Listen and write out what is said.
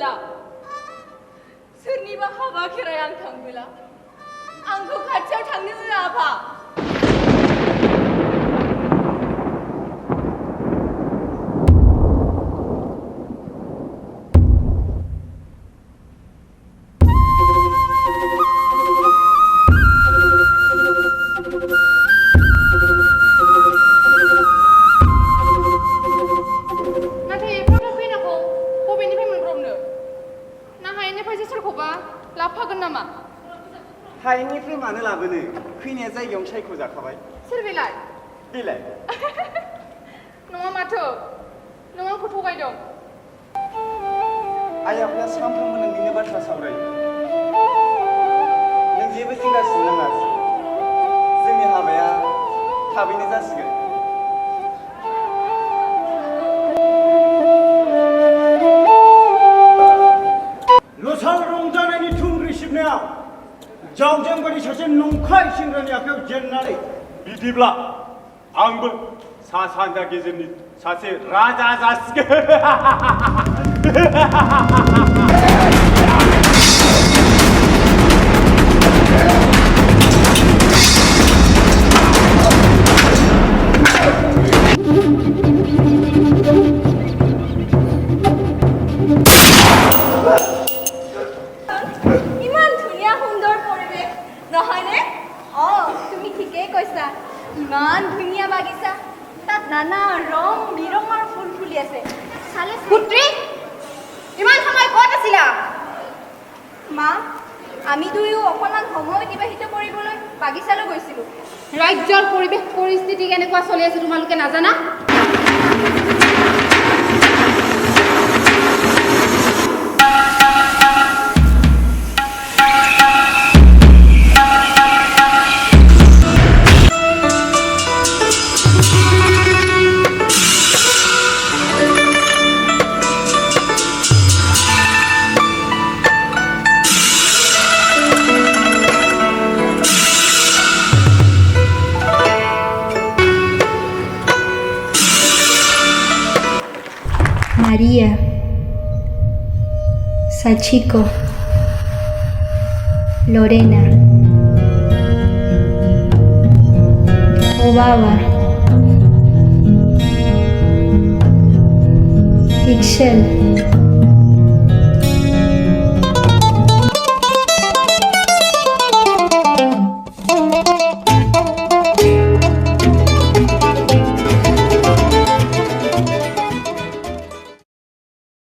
गैला सोरनिबा हाबा खेराइ आं थांबोला आंखौ खाथियाव थांनो होआ आफा हायेननिफ्राय मानो लाबोनो खैनाया जायगायावनो सायख' जाखाबाय सोर बेलाय बेलाय नङा माथो नों आंखौ थगायदों आइ आफाया सानफ्रोमबो नोंनिनो बाथ्रा सावरायो नों जेबो जिंगा सिनाङा जोंनि हाबाया थाबैनो जासिगोन लसाल रंजानायनि थुंग्रि सिबनायाव जावजें बायदि सासे नंखाय सेंग्रानि आखायाव जेननानै बिदिब्ला आंबो सा सानजा गेजेरनि सासे राजा जासिगोन ইমান ধুনীয়া সুন্দৰ পৰিৱেশ নহয়নে তুমি ঠিকেই কৈছা ইমান ধুনীয়া বাগিচা তাত নানা ৰং বিৰঙৰ ফুল ফুলি আছে পুত্ৰী ইমান সময় ক'ত আছিলা মা আমি দুয়ো অকণমান সময় অতিবাহিত কৰিবলৈ বাগিচালৈ গৈছিলোঁ ৰাজ্যৰ পৰিৱেশ পৰিস্থিতি কেনেকুৱা চলি আছে তোমালোকে নাজানা María, Sachiko, Lorena, Obaba, Ixchel.